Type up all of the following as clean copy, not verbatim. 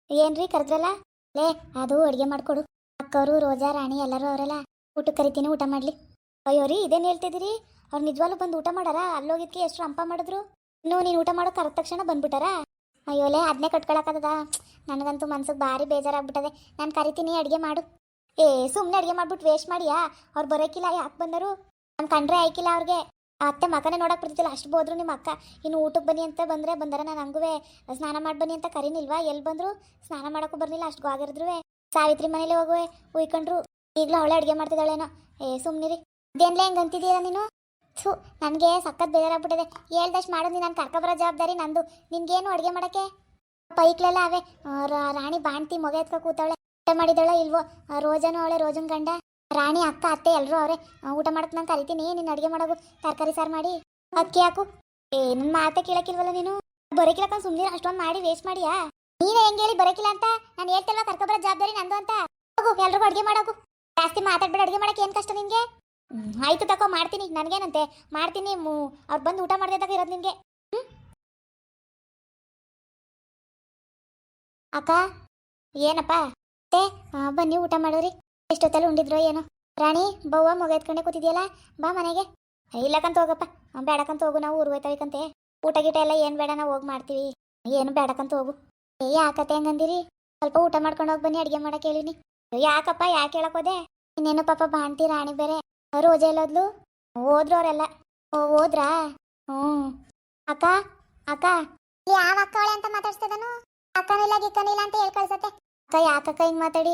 ಏನ್ರಿ ಕರೆದ್ರಲ್ಲ? ಲೇ ಅದು ಅಡುಗೆ ಮಾಡ್ಕೊಡು. ಅಕ್ಕವರು ರೋಜಾ ರಾಣಿ ಎಲ್ಲರೂ ಅವರೆಲ್ಲ ಊಟಕ್ಕೆ ಕರಿತೀನಿ, ಊಟ ಮಾಡ್ಲಿ. ಅಯ್ಯೋ ರೀ, ಇದೇನು ಹೇಳ್ತಿದ್ದೀರಿ? ಅವ್ರು ನಿಜವಾಗ್ಲೂ ಬಂದು ಊಟ ಮಾಡಾರ? ಅಲ್ಲೋಗಿದ್ಕೆ ಎಷ್ಟು ರಂಪ ಮಾಡಿದ್ರು. ಇನ್ನು ನೀನು ಊಟ ಮಾಡೋ ಕರೆದ ತಕ್ಷಣ ಬಂದ್ಬಿಟ್ಟಾರ? ಅಯ್ಯೋಲೇ, ಅದನ್ನೇ ಕಟ್ಕೊಳಕ್ಕದ. ನನಗಂತೂ ಮನ್ಸಿಗೆ ಭಾರಿ ಬೇಜಾರಾಗ್ಬಿಟ್ಟದೆ. ನಾನು ಕರಿತೀನಿ, ಅಡುಗೆ ಮಾಡು. ಏ ಸುಮ್ಮನೆ ಅಡುಗೆ ಮಾಡ್ಬಿಟ್ಟು ವೇಸ್ಟ್ ಮಾಡಿಯಾ? ಅವ್ರು ಬರೋಕಿಲ್ಲ, ಯಾಕೆ ಬಂದರು? ನಾನು ಕಂಡ್ರೆ ಆಯ್ಕಿಲ್ಲ ಅವ್ರಿಗೆ. ಅತ್ತೆ ಮಕನೇ ನೋಡಕ್ ಬಿಡ್ತಿಲ್ಲ, ಅಷ್ಟು ಬೋದ್ರು ನಿಮ್ಮ ಅಕ್ಕ. ಇನ್ನು ಊಟಕ್ಕೆ ಬನ್ನಿ ಅಂತ ಬಂದಾರ. ನಾನು ಹಂಗುವೆ ಸ್ನಾನ ಮಾಡಿ ಬನ್ನಿ ಅಂತ ಕರೀನಿಲ್ವಾ? ಎಲ್ಲಿ ಬಂದ್ರು? ಸ್ನಾನ ಮಾಡೋಕ್ಕೂ ಬರಲಿಲ್ಲ, ಅಷ್ಟು ಗೋಗಿರಿದ್ರು. ಸಾವಿತ್ರಿ ಮನೇಲಿ ಹೋಗುವೆ ಉಯ್ಕೊಂಡ್ರು. ಈಗಲೂ ಅವಳೇ ಅಡುಗೆ ಮಾಡ್ತಿದ್ದಾಳೇನೋ. ಏ ಸುಮ್ಮನಿರಿ. ಅದೇನ್ಲೇ ಹೆಂಗೆ ಅಂತಿದ್ದೀರಾ ನೀನು? ಥೂ, ನನಗೆ ಸಖತ್ ಬೇಜಾರಾಗ್ಬಿಟ್ಟಿದೆ. ಹೇಳ್ದಷ್ಟು ಮಾಡೋದು ನಾನು ಕರ್ಕೊಬರೋ ಜವಾಬ್ದಾರಿ ನಂದು. ನಿನ್ಗೇನು ಅಡುಗೆ ಮಾಡೋಕ್ಕೆ? ಪೈಕ್ಲೆಲ್ಲ ಅವೇ. ರಾಣಿ ಬಾಣ್ತಿ ಮೊಗೆ ಎತ್ಕೊ ಕೂತವಳೆ. ಊಟ ಮಾಡಿದಳ ಇಲ್ವೋ? ರೋಜಾನು ಅವಳೆ, ರೋಜನ್ ಗಂಡ ರಾಣಿ ಅಕ್ಕ ಅತ್ತೆ ಎಲ್ಲರೂ ಅವರೇ. ಊಟ ಮಾಡಕ್ಕೆ ನಾನು ಕರಿತೀನಿ, ನೀನು ಅಡುಗೆ ಮಾಡೋದು. ತರಕಾರಿ ಸಾರು ಮಾಡಿ ಅಕ್ಕಿ ಹಾಕು. ಏ ನನ್ನ ಮಾತೆ ಕೇಳಕ್ಕಿಲ್ವಲ್ಲ ನೀನು? ಬರೋಕಿಲ್ಲ ಸುಮ್ಮನೆ ಅಷ್ಟೊಂದು ಮಾಡಿ ವೇಸ್ಟ್ ಮಾಡಿಯಾ? ನೀನೇ ಹೆಂಗೆ ಹೇಳಿ ಬರೋಕಿಲ್ಲ ಅಂತ? ನಾನು ಹೇಳ್ತಲ್ವ ಕರ್ಕೊಬರೋ ಜವಾಬ್ದಾರಿ ನಂದು ಅಂತ. ಹೋಗು, ಎಲ್ರಿಗೂ ಅಡುಗೆ ಮಾಡೋಕು. ಜಾಸ್ತಿ ಮಾತಾಡ್ಬೇಡ. ಅಡುಗೆ ಮಾಡಕ್ಕೆ ಏನು ಕಷ್ಟ ನಿನಗೆ? ಆಯ್ತು ತಕೋ, ಮಾಡ್ತೀನಿ. ನನಗೇನಂತೆ ಮಾಡ್ತೀನಿ. ಅವ್ರು ಬಂದು ಊಟ ಮಾಡ್ದೆ ತಗೋ ಇರೋದು ನಿನಗೆ. ಅಕ್ಕ ಏನಪ್ಪ ಮತ್ತೆ? ಬನ್ನಿ ಊಟ ಮಾಡೋರಿ. ಎಷ್ಟೊತ್ತಲ್ಲಿ ಉಂಡಿದ್ರೋ ಏನೋ. ರಾಣಿ ಬವ್ವ ಮೊಗ ಎತ್ಕೊಂಡೆ ಕೂತಿದ್ಯಲ್ಲ, ಬಾ ಮನೆಗೆ. ಇಲ್ಲಕ್ಕಂತ ಹೋಗಪ್ಪ, ಬೇಡಕ್ಕಂತ ಹೋಗು. ನಾವು ಊರು ಹೋಯ್ತಾವಿಕಂತೆ. ಊಟ ಗೀಟ ಎಲ್ಲ ಏನು ಬೇಡ, ನಾವು ಹೋಗಿ ಮಾಡ್ತೀವಿ. ಏನು ಬೇಡಕ್ಕಂತ ಹೋಗು. ಯಾಕತ್ತೆ ಹೆಂಗಂದಿರಿ? ಸ್ವಲ್ಪ ಊಟ ಮಾಡ್ಕೊಂಡು ಹೋಗಿ ಬನ್ನಿ, ಅಡುಗೆ ಮಾಡಕ್ಕೆ ಹೇಳಿನಿ. ಯಾಕಪ್ಪ, ಯಾಕೆ ಹೇಳಕೋದೆ? ಇನ್ನೇನು ಪಾಪ ಬಾಣ್ತಿ ರಾಣಿ ಬೇರೆ ರೋಜೆ ಎಲ್ಲೋದ್ಲು? ಹೋದ್ರು ಅವರೆಲ್ಲ. ಹೋದ್ರಾ? ಹ್ಞೂ. ಅಕ್ಕ ಅಕ್ಕ ಯಾವ ಅಕ್ಕವಳೆ ಅಂತ ಮಾತಾಡ್ಸ್ತದನು? ಅಕ್ಕನಿಲ್ಲ ಗಿಕ್ಕನಿಲ್ಲ ಅಂತ ಹೇಳಿ ಕಳ್ಸತ್ತೆ. ಅಕ್ಕ ಯಾಕಕ್ಕ ಹಿಂಗೆ ಮಾತಾಡಿ?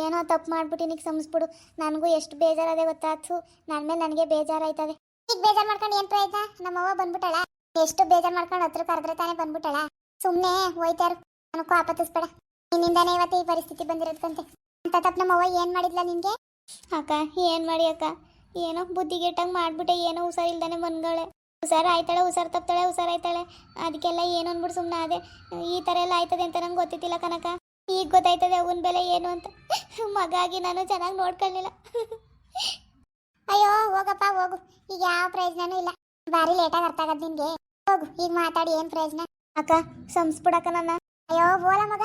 ಏನೋ ತಪ್ಪು ಮಾಡ್ಬಿಟ್ಟು ನೀನು ಕ್ಷಮಿಸ್ಬಿಡು. ನನಗೂ ಎಷ್ಟು ಬೇಜಾರದೆ ಗೊತ್ತಾಯ್ತು. ನನ್ನ ಮೇಲೆ ನನಗೆ ಬೇಜಾರಾಯ್ತದೆ. ಈಗ ಬೇಜಾರು ಮಾಡ್ಕೊಂಡು ಏನು ಪ್ರಯತ್ನ? ನಮ್ಮವ್ವ ಬಂದ್ಬಿಟ್ಟಳ. ಎಷ್ಟು ಬೇಜಾರು ಮಾಡ್ಕೊಂಡು ಹತ್ರ ಕರೆದ್ರೆ ತಾನೇ ಬಂದ್ಬಿಟ್ಟಳ. ಸುಮ್ಮನೆ ಹೋಯ್ತಾರು, ನನಗೂ ಆಪತ್ತಿಸ್ಬೇಡ. ನಿನ್ನಿಂದಾನೇ ಇವತ್ತು ಈ ಪರಿಸ್ಥಿತಿ ಬಂದಿರೋದಕ್ಕಂತೆ. ಅಂತ ತಪ್ಪು ನಮ್ಮವ್ವ ಏನು ಮಾಡಿದ್ಲ ನಿನಗೆ? ಅಕ್ಕ ಏನು ಮಾಡಿ ಅಕ್ಕ, ಏನೋ ಬುದ್ಧಿಗೆಟ್ಟಂಗೆ ಮಾಡ್ಬಿಟ್ಟೆ. ಏನೋ ಹುಷಾರಿಲ್ದಾನೆ ಮನ್ಗಳೇ. ಹುಷಾರು ಆಯ್ತಾಳೆ, ಹುಷಾರು ತಪ್ತಾಳೆ, ಹುಷಾರಾಯ್ತಾಳೆ. ಅದಕ್ಕೆಲ್ಲ ಏನು ಅಂದ್ಬಿಟ್ಟು ಸುಮ್ಮನೆ ಅದೇ. ಈ ಥರ ಎಲ್ಲ ಆಯ್ತದೆ ಅಂತ ನಂಗೆ ಗೊತ್ತಿತ್ತಿಲ್ಲ ಕನಕ. ಈಗ ಗೊತ್ತಾಯ್ತದೆ ಅವನ ಬೆಲೆ ಏನು ಅಂತ. ಮಗ ಆಗಿ ನಾನು ಚೆನ್ನಾಗಿ ನೋಡ್ಕೊಳ್ಳಿಲ್ಲ. ಅಯ್ಯೋ ಹೋಗಪ್ಪ ಹೋಗು, ಈಗ ಯಾವ ಪ್ರಯೋಜನೂ ಇಲ್ಲ. ಭಾರಿ ಲೇಟಾಗಿ ಅರ್ಥ ಆಗದ್ ನಿನ್ಗೆ. ಹೋಗು, ಈಗ ಮಾತಾಡಿ ಏನು ಪ್ರಯೋಜನ? ಅಕ್ಕ ಸಂಸ್ಬಿಡಕ್ಕ ನನ್ನ. ಅಯ್ಯೋ ಬೋಲ ಮಗ,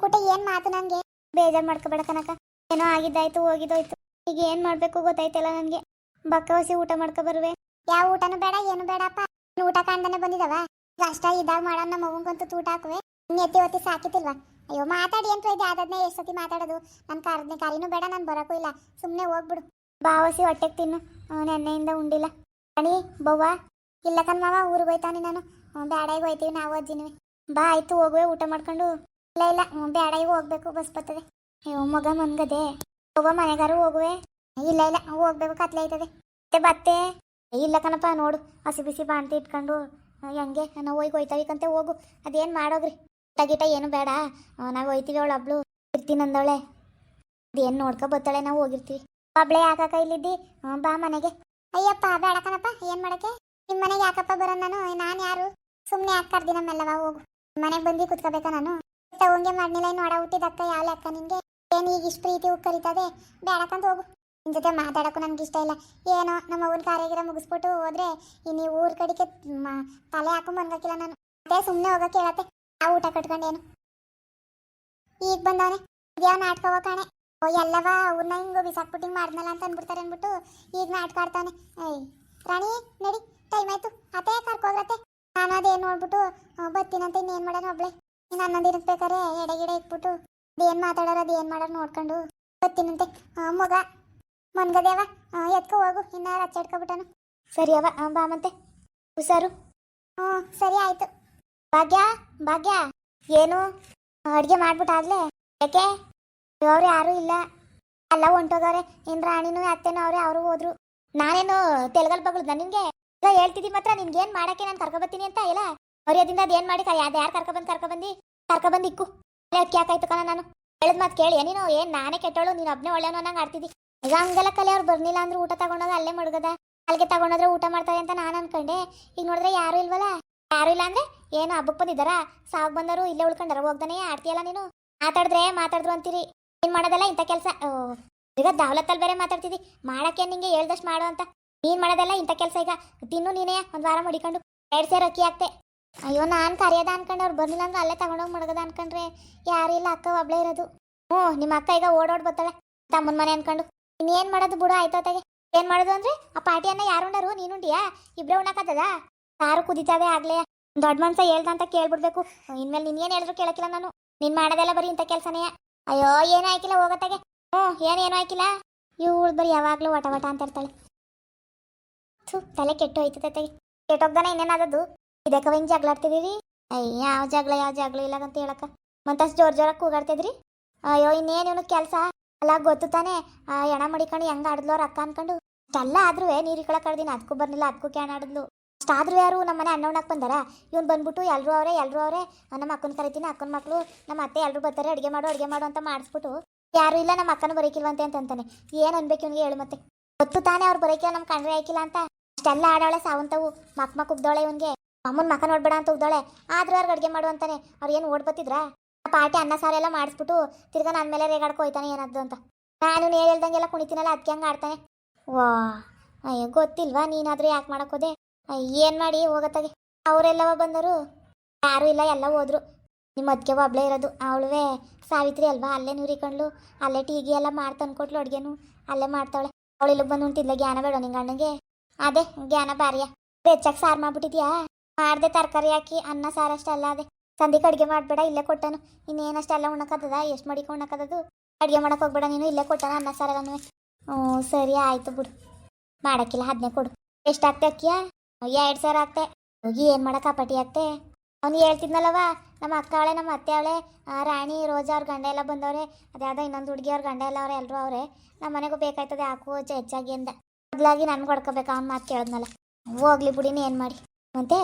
ಕೂಟ ಏನು ಮಾತು? ನನಗೆ ಬೇಜಾರು ಮಾಡ್ಕೋಬೇಡ ಕನಕ. ಏನೋ ಆಗಿದ್ದಾಯ್ತು, ಹೋಗಿದ್ದೋಯ್ತು. ಈಗ ಏನು ಮಾಡಬೇಕು ಗೊತ್ತಾಯ್ತಲ್ಲ ನನಗೆ. ಬಕ್ಕವಸಿ ಊಟ ಮಾಡ್ಕೊ ಬರುವೆ. ಯಾವ ಊಟನೂ ಬೇಡ, ಏನು ಬೇಡಪ್ಪ. ಊಟ ಕಾಣ್ದಾನೆ ಬಂದಿದವ. ಈಗ ಅಷ್ಟ ಇದಾಗ ಮಾಡೋಣ. ನಮ್ಮ ಮಗಂಗಂತೂ ಊಟ ಹಾಕುವೆ. ಎತ್ತಿ ಒತ್ತಿ ಸಾಕಿತಿಲ್ವಾ? ಅಯ್ಯೋ ಮಾತಾಡಿ ಏನು ಪ್ರಯೋಜನ? ಆದದ್ನೇ ಎಷ್ಟು ಸತಿ ಮಾತಾಡೋದು? ನನ್ನ ಕರಿನೂ ಬೇಡ, ನಾನು ಬರೋಕ್ಕೂ ಇಲ್ಲ. ಸುಮ್ಮನೆ ಹೋಗ್ಬಿಡು. ಬಾವಸಿ ಹೊಟ್ಟೆಗೆ ತಿನ್ನು. ನೆನ್ನೆಯಿಂದ ಉಂಡಿಲ್ಲ. ರಾಣಿ ಬವ್ವ ಇಲ್ಲ ಕಣ್ಮಾವ, ಊರಿಗೆ ಹೋಯ್ತಾನೆ ನಾನು. ಬೇಡಾಗಿ ಹೋಯ್ತೀವಿ ನಾವು ಅಜ್ಜಿನೂ. ಬಾ ಆಯ್ತು ಹೋಗುವೆ ಊಟ ಮಾಡ್ಕೊಂಡು. ಇಲ್ಲ ಇಲ್ಲ, ಬೇಡಾಗಿ ಹೋಗ್ಬೇಕು, ಬಸ್ ಬರ್ತದೆ. ಅಯ್ಯೋ ಮಗ ಮನ್ಗದೆ. ಬವ್ವ ಮನೆಗಾರು ಹೋಗುವೆ. ಇಲ್ಲ ಇಲ್ಲ, ಹೋಗ್ಬೇಕು, ಕತ್ಲೆ ಆಯ್ತದೆ. ಮತ್ತೆ ಬತ್ತೆ ಇಲ್ಲ ಕಣಪ್ಪ, ನೋಡು ಹಸಿ ಬಿಸಿ ಬಾಣ್ತಿ ಇಟ್ಕೊಂಡು ಹೆಂಗೆ ನಾವು ಹೋಯ್ತಾವಿಕಂತೆ. ಹೋಗು, ಅದೇನು ಮಾಡೋಗ್ರಿ. ಊಟ ಗೀಟ ಏನು ಬೇಡ, ನಾವು ಹೋಯ್ತೀವಿ. ಅವಳು ಒಬ್ಳು ಇರ್ತೀನಿ ಅಂದವಳೆ. ಅದೇನು ನೋಡ್ಕೊ ಬತ್ತಾಳೆ, ನಾವು ಹೋಗಿರ್ತೀವಿ. ಒಬ್ಳೆ ಯಾಕಕ್ಕ ಇಲ್ಲಿದ್ದಿ? ಬಾ ಮನೆಗೆ. ಅಯ್ಯಪ್ಪ ಬೇಡ ಕಣಪ್ಪ, ಏನು ಮಾಡೋಕ್ಕೆ? ನಿಮ್ಮ ಮನೆಗೆ ಯಾಕಪ್ಪ ಬರೋದು ನಾನು ಯಾರು? ಸುಮ್ಮನೆ ಯಾಕೆ ಕರ್ದಿ ನಮ್ಮೆಲ್ಲವ? ಹೋಗು, ಮನೆಗೆ ಬಂದು ಕುತ್ಕೋಬೇಕಾ ನಾನು? ತಗೊಂಗೆ ಮಾಡ್ನಿಲ್ಲ, ನೋಡ ಹುಟ್ಟಿದಕ್ಕ ಯಾವ ಲೆಕ್ಕ ನಿನಗೆ? ಏನು ಈಗ ಇಷ್ಟು ಪ್ರೀತಿ ಕರಿತದೆ? ಬೇಡಕ್ಕಂತ ಹೋಗು. ನಿನ್ನ ಜೊತೆ ಮಾತಾಡೋಕ್ಕೂ ನನಗೆ ಇಷ್ಟ ಇಲ್ಲ. ಏನೋ ನಮ್ಮ ಅವ್ವನ ಕಾರ್ಯಗಿರ ಮುಗಿಸ್ಬಿಟ್ಟು ಹೋದ್ರೆ ಇನ್ನು ಊರ ಕಡೆಗೆ ತಲೆ ಹಾಕೊಂಡು ಬಂದಾಕಿಲ್ಲ ನಾನು. ಅದೇ ಸುಮ್ಮನೆ ಹೋಗೋಕೆ ಹೇಳತ್ತೆ. ಆ ಊಟ ಕಟ್ಕೊಂಡೇನು ಈಗ ಬಂದವನೆ. ಇದ್ಯಾವ ನಾಟಕವ ಕಾಣೆ. ಎಲ್ಲವ ಅವ್ರನ್ನ ಹಿಂಗೆ ಬಿಸಾಕ್ಬಿಟ್ಟು ಹಿಂಗೆ ಮಾಡ್ನಲ್ಲ ಅಂತ ಅಂದ್ಬಿಡ್ತಾರೆ ಅಂದ್ಬಿಟ್ಟು ಈಗ ನಾಟಕ ಆಡ್ತಾನೆ. ರಾಣಿ ನಡಿ, ಟೈಮ್ ಆಯ್ತು. ಅತ್ತೆ ಕರ್ಕೋಗ್ರತ್ತೆ. ನಾನು ಅದೇನು ನೋಡ್ಬಿಟ್ಟು ಬರ್ತೀನಂತ ಇನ್ನೇನು ಮಾಡೋಣ ಒಬ್ಳೆ. ಇನ್ನು ಹನ್ನೊಂದು ಬೇಕಾರೆ ಎಡೆಗಿಡೆ ಇಟ್ಬಿಟ್ಟು ಅದೇನು ಮಾತಾಡೋರು ಅದೇನು ಮಾಡೋರು ನೋಡ್ಕೊಂಡು ಬರ್ತೀನಂತೆ. ಮಗ ಮನ್ಗದೇವ ಎತ್ಕೊ ಹೋಗು, ಇನ್ನು ರಚ್ಚ ಇಟ್ಕೊಬಿಟ್ಟನು. ಸರಿ ಅವ ಬಾ ಮತ್ತೆ ಹುಷಾರು. ಸರಿ ಆಯ್ತು. ಭಾಗ್ಯ ಭಾಗ್ಯ, ಏನು ಅಡುಗೆ ಮಾಡ್ಬಿಟ್ಟಾಗ್ಲೇ? ಯಾಕೆ ಅವ್ರು ಯಾರೂ ಇಲ್ಲ? ಎಲ್ಲ ಹೊಂಟೋಗವ್ರೆ. ಇನ್ನು ರಾಣಿನೂ ಅತ್ತೆನೂ ಅವರು ಹೋದ್ರು. ನಾನೇನು ತೆಲಗಲ್ ಬಗ್ಳದ ನಿನ್ಗೆ? ಈಗ ಹೇಳ್ತಿದ್ದಿ ಮಾತ್ರ ನಿನ್ಗೇನು ಮಾಡೋಕ್ಕೆ ನಾನು ಕರ್ಕೊಬತ್ತೀನಿ ಅಂತ ಇಲ್ಲ. ಮರ್ಯಾದಿಂದ ಅದೇನು ಮಾಡಿ ಅದು ಯಾರು ಕರ್ಕೊಬಂದು ಇಕ್ಕು. ಅಕ್ಕಿ ಯಾಕಾಯ್ತು ಕಣ? ನಾನು ಹೇಳಿದ ಮಾತು ಕೇಳಿ ನೀನು. ಏನು ನಾನೇ ಕೆಟ್ಟೋಳು, ನೀನು ಒಬ್ಬನೇ ಒಳ್ಳೆಯವನು ಅನ್ನಂಗೆ ಆಡ್ತಿದ್ದಿ. ಈಗ ಹಂಗೆಲ್ಲ ಕಲೆ. ಅವ್ರು ಬರ್ನಿಲ್ಲ ಅಂದ್ರೆ ಊಟ ತಗೊಂಡೋಗ ಅಲ್ಲೇ ಮಡ್ಗದ. ಅಲ್ಲಿಗೆ ತಗೊಂಡೋದ್ರೆ ಊಟ ಮಾಡ್ತಾರೆ ಅಂತ ನಾನು ಅನ್ಕೊಂಡೆ. ಈಗ ನೋಡಿದ್ರೆ ಯಾರು ಇಲ್ವಲ್ಲ. ಯಾರು ಇಲ್ಲ ಅಂದ್ರೆ ಏನು ಹಬ್ಬಕ್ಕೆ ಬಂದಿದ್ದಾರ? ಸಾವು ಬಂದರು ಇಲ್ಲೇ ಉಳ್ಕೊಂಡಾರ? ಹೋಗ್ದಾನೆ ಆಡ್ತೀಯಲ್ಲ ನೀನು. ಮಾತಾಡಿದ್ರು ಅಂತೀರಿ. ಏನು ಮಾಡೋದಲ್ಲ ಇಂಥ ಕೆಲಸ. ಈಗ ದಾವಲತ್ತಲ್ಲಿ ಬೇರೆ ಮಾತಾಡ್ತಿದ್ದಿ. ಮಾಡೋಕ್ಕೆ ನಿಂಗೆ ಹೇಳ್ದಷ್ಟು ಮಾಡು ಅಂತ. ನೀನು ಮಾಡೋದಲ್ಲ ಇಂಥ ಕೆಲಸ. ಈಗ ತಿನ್ನು ನೀನೇ ಒಂದು ವಾರ ಮಡಿಕೊಂಡು 2 ಸೇರು ಅಕ್ಕಿ ಹಾಕ್ತೆ. ಅಯ್ಯೋ ನಾನು ಕರೆಯೋದ ಅನ್ಕೊಂಡು ಅವ್ರು ಬರ್ಲಿಲ್ಲ ಅಂದ್ರೆ ಅಲ್ಲೇ ತಗೊಂಡೋಗಿ ಮಡಗದ ಅನ್ಕೊಂಡ್ರೆ ಯಾರು ಇಲ್ಲ, ಅಕ್ಕ ಒಬ್ಳೇ ಇರೋದು. ಹ್ಞೂ ನಿಮ್ಮ ಅಕ್ಕ ಈಗ ಓಡೋಡ್ ಬರ್ತಾಳೆ ತಮ್ಮನ ಮನೆ ಅನ್ಕೊಂಡು. ಇನ್ನೇನು ಮಾಡೋದು ಬಿಡು, ಆಯ್ತೋತಾಗೆ. ಏನು ಮಾಡೋದು ಅಂದ್ರೆ ಆ ಪಾರ್ಟಿಯನ್ನ ಯಾರು ಉಂಡರು? ನೀನುಂಡಿಯಾ? ಇಬ್ಬರೇ ಉಣ್ಣಕತ್ತದ? ಸಾರು ಕುದಿತಾವೆ ಆಗ್ಲೇ. ದೊಡ್ಡ ಮನ್ಸ ಹೇಳ್ದಂತ ಕೇಳ್ಬಿಡ್ಬೇಕು. ಇನ್ಮೇಲೆ ನಿನ್ಗೇನು ಹೇಳಿದ್ರು ಕೇಳಕ್ಕಿಲ್ಲ ನಾನು. ನೀನು ಮಾಡೋದೆಲ್ಲ ಬರೀ ಇಂಥ ಕೆಲಸನೇ. ಅಯ್ಯೋ ಏನೂ ಆಯ್ಕಿಲ್ಲ, ಹೋಗತ್ತಾಗೆ. ಹ್ಞೂ ಏನೇನು ಆಯ್ಕಿಲ್ಲ. ಇವಳು ಬರೀ ಯಾವಾಗಲೂ ವಟ ವಟ ಅಂತ ಇರ್ತಾಳೆ. ತಲೆ ಕೆಟ್ಟು ಹೋಯ್ತೈತೆ. ಕೆಟ್ಟೋಗ್ದಾನೆ ಇನ್ನೇನಾದದ್ದು. ಇದಕ್ಕವ ಹಿಂಗೆ ಜಗಳ ಆಡ್ತಿದ್ದೀರಿ? ಅಯ್ಯ ಯಾವ ಜಗಳ ಇಲ್ಲ ಅಂತ ಹೇಳಕ್ಕ. ಮತ್ತಷ್ಟು ಜೋರಾಗಿ ಕೂಗಾಡ್ತಿದ್ರಿ. ಅಯ್ಯೋ ಇನ್ನೇನು ಇವನು ಕೆಲಸ ಅಲ್ಲ, ಗೊತ್ತು ತಾನೆ. ಎಣ ಮಡಿಕೊಂಡು ಹೆಂಗೆ ಆಡಿದ್ಲು ಅವ್ರ ಅಕ್ಕ ಅನ್ಕೊಂಡು. ಅಷ್ಟೆಲ್ಲ ಆದ್ರೂ ನೀರು ಕಳ ಕಡ್ದಿನ ಅದಕ್ಕೂ ಬರ್ಲಿಲ್ಲ, ಅದಕ್ಕೂ ಕ್ಯಾನ್ ಆಡಿದ್ಲು. ಅಷ್ಟಾದ್ರೂ ಯಾರು ನಮ್ಮ ಮನೆ ಅಣ್ಣ ಉಣ್ಣಕ್ಕೆ ಬಂದಾರ? ಇವ್ನು ಬಂದ್ಬಿಟ್ಟು ಎಲ್ಲರೂ ಅವರೇ ನಮ್ಮ ಅಕ್ಕನ ಕರಿತೀನಿ, ಅಕ್ಕನ ಮಕ್ಕಳು ನಮ್ಮ ಅತ್ತೆ ಎಲ್ಲರೂ ಬರ್ತಾರೆ, ಅಡುಗೆ ಮಾಡು ಅಂತ ಮಾಡಿಸ್ಬಿಟ್ಟು ಯಾರು ಇಲ್ಲ ನಮ್ಮ ಅಕ್ಕನ ಬರೋಕಿಲ್ವಂತೆ ಅಂತಾನೆ. ಏನು ಅನ್ಬೇಕು ಇವನಿಗೆ ಹೇಳು ಮತ್ತೆ. ಗೊತ್ತು ತಾನೇ ಅವ್ರು ಬರೋಕಿಲ್ಲ, ನಮ್ಮ ಕಂಡ್ರೆ ಆಯ್ಕಿಲ್ಲ ಅಂತ. ಅಷ್ಟೆಲ್ಲ ಆಡವಳೆ ಸಾವಂತವು. ಮಕ್ ಉಗ್ದೋಳೆ ಇವನ್ಗೆ. ಅಮ್ಮನ ಮಕ್ಕ ನೋಡ್ಬೇಡ ಅಂತ ಉಗ್ದೋಳೆ. ಆದ್ರೂ ಅವ್ರಿಗೆ ಅಡುಗೆ ಮಾಡು ಅಂತಾನೆ. ಅವ್ರು ಏನು ಓಡ್ ಬತ್ತಿದ್ರಾ? ಆ ಪಾಟಿ ಅನ್ನ ಸಾರೆಲ್ಲ ಮಾಡಿಸ್ಬಿಟ್ಟು ತಿರ್ಗಾ ನನ್ನ ಮೇಲೆ ರೇಗಾಡ್ಕೊ ಹೋಯ್ತಾನೆ ಏನದ್ದು ಅಂತ. ನಾನು ನೀರು ಹೇಳ್ದಂಗೆಲ್ಲ ಕುಣಿತೀನಲ್ಲ, ಅದಕ್ಕೆ ಹಂಗೆ ಆಡ್ತಾನೆ. ವಾ ಅಯ್ಯೋ ಗೊತ್ತಿಲ್ವಾ? ನೀನಾದ್ರೂ ಯಾಕೆ ಮಾಡೋಕೋದೆ? ಏನು ಮಾಡಿ ಹೋಗತ್ತಾಗೆ. ಅವರೆಲ್ಲವ ಬಂದರು? ಯಾರೂ ಇಲ್ಲ, ಎಲ್ಲ ಹೋದ್ರು. ನಿಮ್ಮ ಅದಕ್ಕೆ ಒಬ್ಳೇ ಇರೋದು. ಅವಳುವೆ ಸಾವಿತ್ರಿ ಅಲ್ವಾ, ಅಲ್ಲೇ ನುರಿಕೊಂಡ್ಲು. ಅಲ್ಲೇ ಟೀಗಿ ಎಲ್ಲ ಮಾಡಿ ತಂದ್ಕೊಟ್ಲು, ಅಡುಗೆನು ಅಲ್ಲೇ ಮಾಡ್ತಾವಳೆ. ಅವಳು ಇಲ್ಲಿಗೆ ಬಂದು ಉಂಟಿದ್ಲ. ಜ್ಞಾನ ಬೇಡ ನಿಂಗೆ ಅಣ್ಣಗೆ? ಅದೇ ಜ್ಞಾನ ಬಾರಿಯ ಹೆಚ್ಚಾಗಿ ಸಾರು ಮಾಡ್ಬಿಟ್ಟಿದ್ಯಾ? ಮಾಡಿದೆ ತರಕಾರಿ ಹಾಕಿ ಅನ್ನ ಸಾರು ಅಷ್ಟೆಲ್ಲ. ಅದೇ ಸಂದಿಗೆ ಅಡುಗೆ ಮಾಡಬೇಡ, ಇಲ್ಲೇ ಕೊಟ್ಟನು. ಇನ್ನೇನಷ್ಟೆಲ್ಲ ಉಣ್ಣಕ್ಕದ? ಎಷ್ಟು ಮಡಿಕೆ ಉಣ್ಣಕ್ಕದದು? ಅಡುಗೆ ಮಾಡಕ್ಕೆ ಹೋಗ್ಬೇಡ ನೀನು, ಇಲ್ಲೇ ಕೊಟ್ಟಾನ ಅನ್ನ ಸಾರಲ್ಲೂ. ಹ್ಞೂ ಸರಿ ಆಯಿತು ಬಿಡು, ಮಾಡೋಕ್ಕಿಲ್ಲ. 15 ಕೊಡು. ಎಷ್ಟು ಆಗ್ತೆ ಅಕ್ಕಿಯಾ? 2,000 ಆಗ್ತೆ. ಹೋಗಿ ಏನು ಮಾಡಕ್ಕೆ ಅಪಟಿ ಆಗ್ತೆ? ಅವ್ನು ಹೇಳ್ತಿದ್ನಲ್ಲವ, ನಮ್ಮ ಅಕ್ಕ ಅವಳೆ, ನಮ್ಮ ಅತ್ತೆ ಅವಳೆ, ರಾಣಿ ರೋಜಾ ಅವ್ರ ಗಂಡ ಎಲ್ಲ ಬಂದವ್ರೆ. ಅದ್ಯಾವುದೋ ಇನ್ನೊಂದು ಹುಡುಗಿ ಅವ್ರ ಗಂಡ ಎಲ್ಲ ಅವ್ರೆ, ಎಲ್ಲರೂ ಅವರೇ. ನಮ್ಮ ಮನೆಗೂ ಬೇಕಾಯ್ತದೆ ಹಾಕು ಹೆಚ್ಚಾಗಿ ಅಂದ. ಮೊದಲಾಗಿ ನನ್ಗೆ ಹೊಡ್ಕೋಬೇಕು ಅವ್ನು ಮಾತು ಕೇಳಿದ್ನಲ್ಲ. ಹೋಗ್ಲಿ ಬಿಡಿನಿ, ಏನು ಮಾಡಿ. ಮತ್ತೆ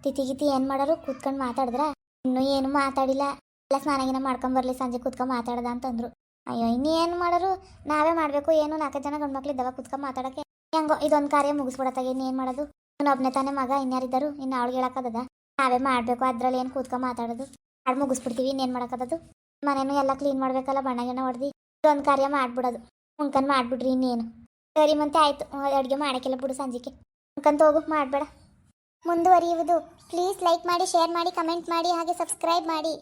ತಿಥಿ ಏನು ಮಾಡೋರು? ಕೂತ್ಕೊಂಡು ಮಾತಾಡಿದ್ರ? ಇನ್ನೂ ಏನು ಮಾತಾಡಿಲ್ಲ. ಎಲ್ಲ ಸ್ನಾನಗಿನ ಮಾಡ್ಕೊಂಬರ್ಲಿ, ಸಂಜೆ ಕೂತ್ಕೊಂಡು ಮಾತಾಡ್ದ ಅಂತಂದ್ರು. ಅಯ್ಯೋ ಇನ್ನೇನು ಮಾಡೋರು? ನಾವೇ ಮಾಡಬೇಕು. ಏನು 4 ಜನ ಗಂಡ್ಮಕ್ಳು ಇದ್ದಾವ ಕೂತ್ಕೊಂಡು ಮಾತಾಡೋಕ್ಕೆ. ಹೆಂಗೋ ಇದೊಂದು ಕಾರ್ಯ ಮುಗಿಸ್ಬಿಡತ್ತಾಗ ಇನ್ನೇನು ಮಾಡೋದು? ಇನ್ನು ಒಬ್ಬನೇ ತಾನೇ ಮಗ, ಇನ್ಯಾರಿದ್ದರು? ಇನ್ನು ಅವಳಿಗೆ ಹೇಳಕ್ಕದ? ನಾವೇ ಮಾಡಬೇಕು. ಅದ್ರಲ್ಲಿ ಏನು ಕೂತ್ಕೊಂಡು ಮಾತಾಡೋದು? ಅದು ಮುಗಿಸ್ಬಿಡ್ತೀವಿ, ಇನ್ನೇನು ಮಾಡೋಕ್ಕದು? ಮನೇನು ಎಲ್ಲ ಕ್ಲೀನ್ ಮಾಡಬೇಕಲ್ಲ, ಬಣ್ಣ ಗಿಣ್ಣ ಹೊಡೆದು ಇದೊಂದು ಕಾರ್ಯ ಮಾಡಿಬಿಡೋದು. ಉಣ್ಕಂಡು ಮಾಡಿಬಿಡ್ರಿ ಇನ್ನೇನು. ಸರಿ ಮತ್ತೆ ಆಯಿತು, ಅಡುಗೆ ಮಾಡೋಕ್ಕೆಲ್ಲ ಬಿಡು ಸಂಜೆಗೆ. ಉಣ್ಕಂತ ಹೋಗು, ಮಾಡಬೇಡ. ಮುಂದುವರಿಯುವುದು. ಪ್ಲೀಸ್ ಲೈಕ್ ಮಾಡಿ, ಶೇರ್ ಮಾಡಿ, ಕಮೆಂಟ್ ಮಾಡಿ, ಹಾಗೆ ಸಬ್ಸ್ಕ್ರೈಬ್ ಮಾಡಿ.